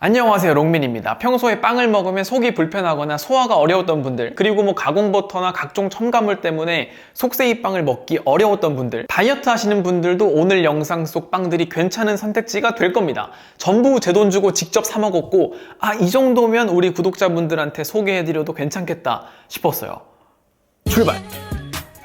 안녕하세요, 롱민입니다. 평소에 빵을 먹으면 속이 불편하거나 소화가 어려웠던 분들, 그리고 가공버터나 각종 첨가물 때문에 속세이 빵을 먹기 어려웠던 분들, 다이어트 하시는 분들도 오늘 영상 속 빵들이 괜찮은 선택지가 될 겁니다. 전부 제 돈 주고 직접 사 먹었고, 이 정도면 우리 구독자분들한테 소개해드려도 괜찮겠다 싶었어요. 출발!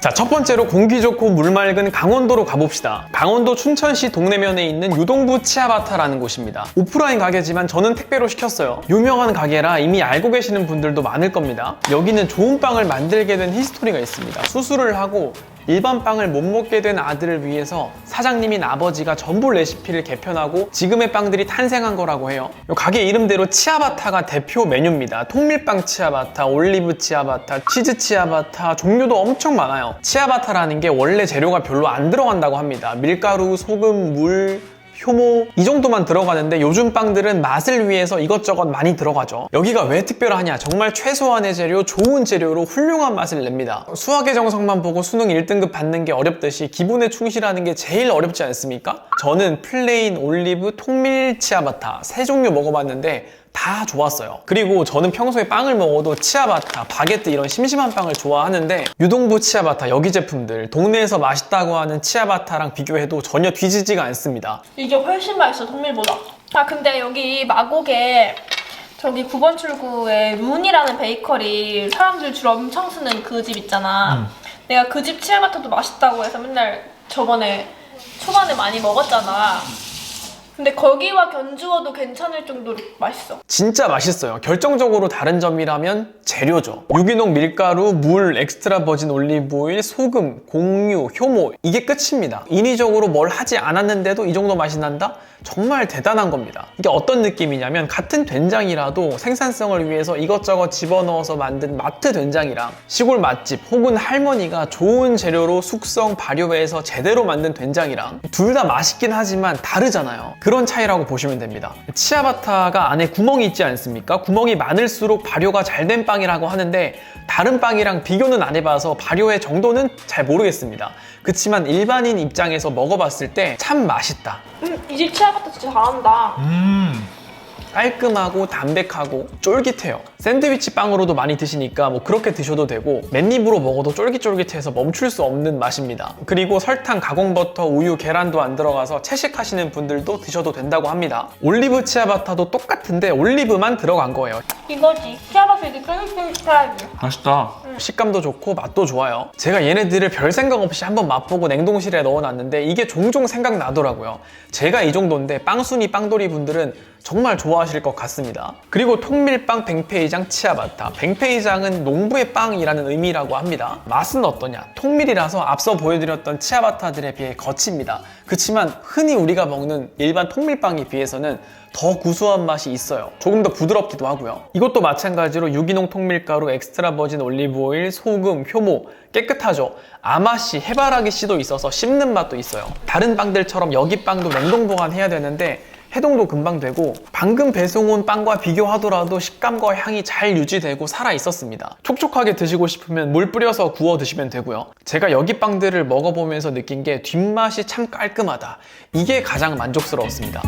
자, 첫 번째로 공기 좋고 물 맑은 강원도로 가봅시다. 강원도 춘천시 동래면에 있는 유동부 치아바타라는 곳입니다. 오프라인 가게지만 저는 택배로 시켰어요. 유명한 가게라 이미 알고 계시는 분들도 많을 겁니다. 여기는 좋은 빵을 만들게 된 히스토리가 있습니다. 수술을 하고 일반 빵을 못 먹게 된 아들을 위해서 사장님인 아버지가 전부 레시피를 개편하고 지금의 빵들이 탄생한 거라고 해요. 이 가게 이름대로 치아바타가 대표 메뉴입니다. 통밀빵 치아바타, 올리브 치아바타, 치즈 치아바타, 종류도 엄청 많아요. 치아바타라는 게 원래 재료가 별로 안 들어간다고 합니다. 밀가루, 소금, 물, 효모 이 정도만 들어가는데 요즘 빵들은 맛을 위해서 이것저것 많이 들어가죠. 여기가 왜 특별하냐? 정말 최소한의 재료, 좋은 재료로 훌륭한 맛을 냅니다. 수학의 정석만 보고 수능 1등급 받는 게 어렵듯이 기본에 충실하는 게 제일 어렵지 않습니까? 저는 플레인, 올리브, 통밀 치아바타 세 종류 먹어봤는데 다 좋았어요. 그리고 저는 평소에 빵을 먹어도 치아바타, 바게트 이런 심심한 빵을 좋아하는데 유동부 치아바타 여기 제품들 동네에서 맛있다고 하는 치아바타랑 비교해도 전혀 뒤지지가 않습니다. 이게 훨씬 맛있어, 통밀보다. 근데 여기 마곡에 저기 9번 출구에 룬이라는 베이커리 사람들 줄 엄청 쓰는 그 집 있잖아. 내가 그 집 치아바타도 맛있다고 해서 맨날 저번에 초반에 많이 먹었잖아. 근데 거기와 견주어도 괜찮을 정도로 맛있어. 진짜 맛있어요. 결정적으로 다른 점이라면 재료죠. 유기농 밀가루, 물, 엑스트라 버진 올리브 오일, 소금, 공유, 효모 이게 끝입니다. 인위적으로 뭘 하지 않았는데도 이 정도 맛이 난다? 정말 대단한 겁니다. 이게 어떤 느낌이냐면 같은 된장이라도 생산성을 위해서 이것저것 집어넣어서 만든 마트 된장이랑 시골 맛집 혹은 할머니가 좋은 재료로 숙성, 발효해서 제대로 만든 된장이랑 둘 다 맛있긴 하지만 다르잖아요. 그런 차이라고 보시면 됩니다. 치아바타가 안에 구멍이 있지 않습니까? 구멍이 많을수록 발효가 잘 된 빵이라고 하는데 다른 빵이랑 비교는 안 해봐서 발효의 정도는 잘 모르겠습니다. 그치만 일반인 입장에서 먹어봤을 때 참 맛있다. 이 집 치아바타 진짜 잘한다. 깔끔하고 담백하고 쫄깃해요. 샌드위치 빵으로도 많이 드시니까 그렇게 드셔도 되고 맨입으로 먹어도 쫄깃쫄깃해서 멈출 수 없는 맛입니다. 그리고 설탕, 가공버터, 우유, 계란도 안 들어가서 채식하시는 분들도 드셔도 된다고 합니다. 올리브 치아바타도 똑같은데 올리브만 들어간 거예요. 이거지. 치아바타 이렇게 쫄깃쫄깃해야지. 맛있다. 식감도 좋고 맛도 좋아요. 제가 얘네들을 별 생각 없이 한번 맛보고 냉동실에 넣어놨는데 이게 종종 생각나더라고요. 제가 이 정도인데 빵순이 빵돌이 분들은 정말 좋아하실 것 같습니다. 그리고 통밀빵 뱅페이장 치아바타. 뱅페이장은 농부의 빵이라는 의미라고 합니다. 맛은 어떠냐? 통밀이라서 앞서 보여드렸던 치아바타들에 비해 거칩니다. 그치만 흔히 우리가 먹는 일반 통밀빵에 비해서는 더 구수한 맛이 있어요. 조금 더 부드럽기도 하고요. 이것도 마찬가지로 유기농 통밀가루, 엑스트라 버진 올리브 오일, 소금, 효모 깨끗하죠. 아마씨, 해바라기 씨도 있어서 씹는 맛도 있어요. 다른 빵들처럼 여기 빵도 냉동 보관해야 되는데 해동도 금방 되고 방금 배송 온 빵과 비교하더라도 식감과 향이 잘 유지되고 살아 있었습니다. 촉촉하게 드시고 싶으면 물 뿌려서 구워 드시면 되고요. 제가 여기 빵들을 먹어보면서 느낀 게 뒷맛이 참 깔끔하다. 이게 가장 만족스러웠습니다.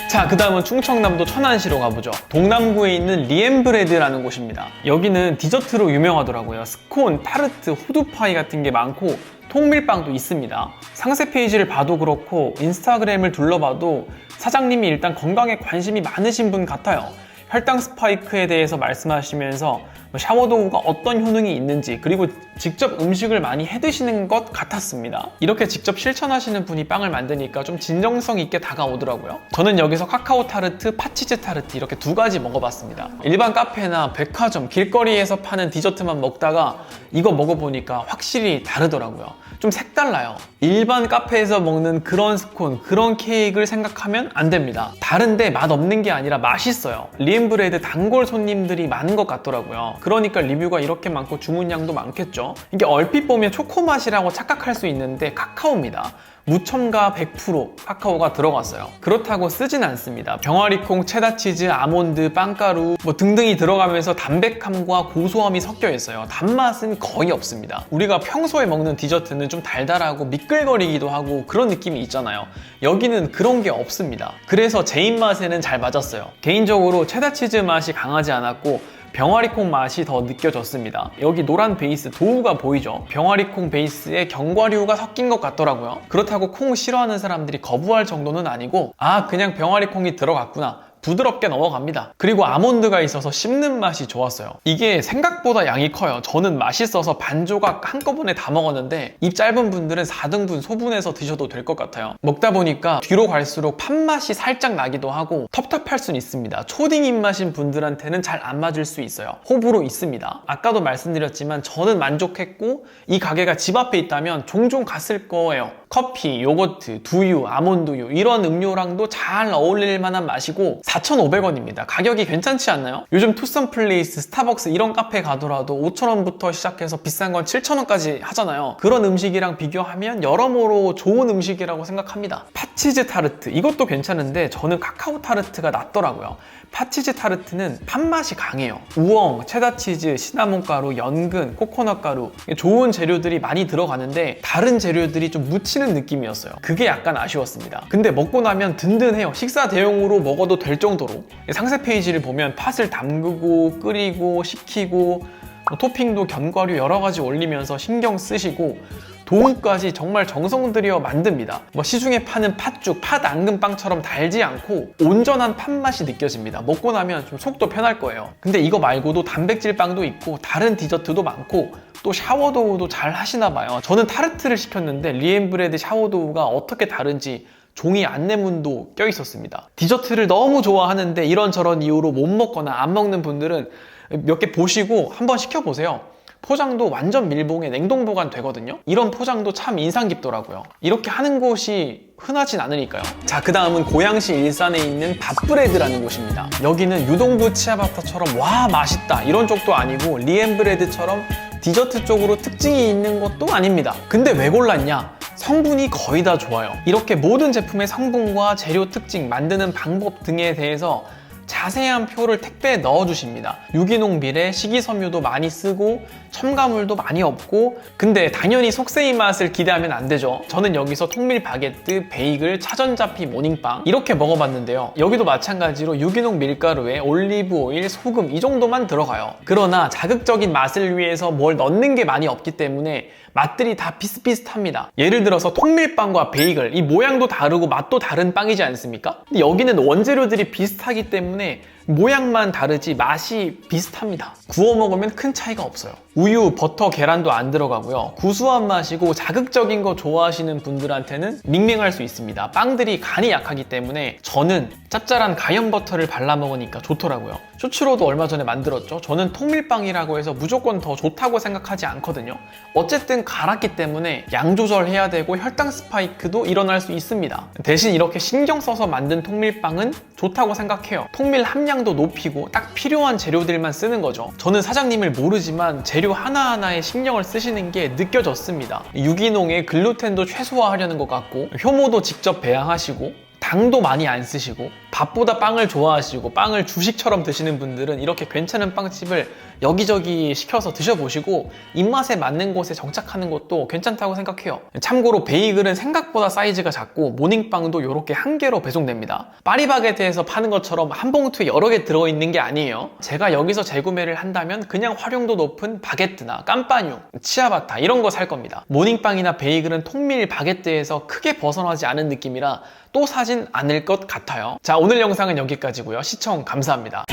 자, 그 다음은 충청남도 천안시로 가보죠. 동남구에 있는 리엠브레드라는 곳입니다. 여기는 디저트로 유명하더라고요. 스콘, 타르트, 호두파이 같은 게 많고 통밀빵도 있습니다. 상세 페이지를 봐도 그렇고 인스타그램을 둘러봐도 사장님이 일단 건강에 관심이 많으신 분 같아요. 혈당 스파이크에 대해서 말씀하시면서 샤워 도구가 어떤 효능이 있는지 그리고 직접 음식을 많이 해 드시는 것 같았습니다. 이렇게 직접 실천하시는 분이 빵을 만드니까 좀 진정성 있게 다가오더라고요. 저는 여기서 카카오 타르트, 팥치즈 타르트 이렇게 두 가지 먹어봤습니다. 일반 카페나 백화점, 길거리에서 파는 디저트만 먹다가 이거 먹어보니까 확실히 다르더라고요. 좀 색달라요. 일반 카페에서 먹는 그런 스콘, 그런 케이크를 생각하면 안 됩니다. 다른데 맛없는 게 아니라 맛있어요. 리엠브레드 단골 손님들이 많은 것 같더라고요. 그러니까 리뷰가 이렇게 많고 주문량도 많겠죠. 이게 얼핏 보면 초코 맛이라고 착각할 수 있는데 카카오입니다. 무첨가 100% 카카오가 들어갔어요. 그렇다고 쓰진 않습니다. 병아리콩, 체다치즈, 아몬드, 빵가루 뭐 등등이 들어가면서 담백함과 고소함이 섞여 있어요. 단맛은 거의 없습니다. 우리가 평소에 먹는 디저트는 좀 달달하고 미끌거리기도 하고 그런 느낌이 있잖아요. 여기는 그런 게 없습니다. 그래서 제 입맛에는 잘 맞았어요. 개인적으로 체다치즈 맛이 강하지 않았고 병아리콩 맛이 더 느껴졌습니다. 여기 노란 베이스 도우가 보이죠? 병아리콩 베이스에 견과류가 섞인 것 같더라고요. 그렇다고 콩 싫어하는 사람들이 거부할 정도는 아니고 그냥 병아리콩이 들어갔구나, 부드럽게 넘어갑니다. 그리고 아몬드가 있어서 씹는 맛이 좋았어요. 이게 생각보다 양이 커요. 저는 맛있어서 반 조각 한꺼번에 다 먹었는데 입 짧은 분들은 4등분 소분해서 드셔도 될 것 같아요. 먹다 보니까 뒤로 갈수록 팥맛이 살짝 나기도 하고 텁텁할 수는 있습니다. 초딩 입맛인 분들한테는 잘 안 맞을 수 있어요. 호불호 있습니다. 아까도 말씀드렸지만 저는 만족했고 이 가게가 집 앞에 있다면 종종 갔을 거예요. 커피, 요거트, 두유, 아몬드유 이런 음료랑도 잘 어울릴 만한 맛이고 4,500원입니다. 가격이 괜찮지 않나요? 요즘 투썸플레이스, 스타벅스 이런 카페 가더라도 5,000원부터 시작해서 비싼 건 7,000원까지 하잖아요. 그런 음식이랑 비교하면 여러모로 좋은 음식이라고 생각합니다. 팥치즈 타르트 이것도 괜찮은데 저는 카카오 타르트가 낫더라고요. 팥치즈 타르트는 팥맛이 강해요. 우엉, 체다치즈, 시나몬가루, 연근, 코코넛가루 좋은 재료들이 많이 들어가는데 다른 재료들이 좀 묻히는 느낌이었어요. 그게 약간 아쉬웠습니다. 근데 먹고 나면 든든해요. 식사 대용으로 먹어도 될 정도로. 상세 페이지를 보면 팥을 담그고 끓이고 식히고 토핑도 견과류 여러 가지 올리면서 신경 쓰시고 도우까지 정말 정성 들여 만듭니다. 시중에 파는 팥죽, 팥 앙금빵처럼 달지 않고 온전한 팥맛이 느껴집니다. 먹고 나면 좀 속도 편할 거예요. 근데 이거 말고도 단백질 빵도 있고 다른 디저트도 많고 또 샤워도우도 잘 하시나 봐요. 저는 타르트를 시켰는데 리엠브레드 샤워도우가 어떻게 다른지 종이 안내문도 껴 있었습니다. 디저트를 너무 좋아하는데 이런저런 이유로 못 먹거나 안 먹는 분들은 몇 개 보시고 한번 시켜보세요. 포장도 완전 밀봉에 냉동 보관 되거든요. 이런 포장도 참 인상 깊더라고요. 이렇게 하는 곳이 흔하진 않으니까요. 자, 그 다음은 고양시 일산에 있는 밥브레드라는 곳입니다. 여기는 유동부 치아바타처럼 와 맛있다 이런 쪽도 아니고 리엠브레드처럼 디저트 쪽으로 특징이 있는 것도 아닙니다. 근데 왜 골랐냐? 성분이 거의 다 좋아요. 이렇게 모든 제품의 성분과 재료 특징, 만드는 방법 등에 대해서 자세한 표를 택배에 넣어주십니다. 유기농 비례, 식이섬유도 많이 쓰고 첨가물도 많이 없고 근데 당연히 속세인 맛을 기대하면 안 되죠. 저는 여기서 통밀 바게트, 베이글, 차전자피 모닝빵 이렇게 먹어봤는데요. 여기도 마찬가지로 유기농 밀가루에 올리브 오일, 소금 이 정도만 들어가요. 그러나 자극적인 맛을 위해서 뭘 넣는 게 많이 없기 때문에 맛들이 다 비슷비슷합니다. 예를 들어서 통밀빵과 베이글 이 모양도 다르고 맛도 다른 빵이지 않습니까? 근데 여기는 원재료들이 비슷하기 때문에 모양만 다르지 맛이 비슷합니다. 구워 먹으면 큰 차이가 없어요. 우유, 버터, 계란도 안 들어가고요. 구수한 맛이고 자극적인 거 좋아하시는 분들한테는 밍밍할 수 있습니다. 빵들이 간이 약하기 때문에 저는 짭짤한 가염 버터를 발라 먹으니까 좋더라고요. 쇼츠로도 얼마 전에 만들었죠. 저는 통밀빵이라고 해서 무조건 더 좋다고 생각하지 않거든요. 어쨌든 갈았기 때문에 양 조절해야 되고 혈당 스파이크도 일어날 수 있습니다. 대신 이렇게 신경 써서 만든 통밀빵은 좋다고 생각해요. 통밀 함량도 높이고 딱 필요한 재료들만 쓰는 거죠. 저는 사장님을 모르지만 재료 하나하나에 신경을 쓰시는 게 느껴졌습니다. 유기농에 글루텐도 최소화하려는 것 같고 효모도 직접 배양하시고 당도 많이 안 쓰시고 밥보다 빵을 좋아하시고 빵을 주식처럼 드시는 분들은 이렇게 괜찮은 빵집을 여기저기 시켜서 드셔보시고 입맛에 맞는 곳에 정착하는 것도 괜찮다고 생각해요. 참고로 베이글은 생각보다 사이즈가 작고 모닝빵도 이렇게 한 개로 배송됩니다. 파리바게트에서 파는 것처럼 한 봉투에 여러 개 들어있는 게 아니에요. 제가 여기서 재구매를 한다면 그냥 활용도 높은 바게트나 깜빠뉴, 치아바타 이런 거 살 겁니다. 모닝빵이나 베이글은 통밀 바게트에서 크게 벗어나지 않은 느낌이라 또 사진 않을 것 같아요. 자, 오늘 영상은 여기까지고요. 시청 감사합니다.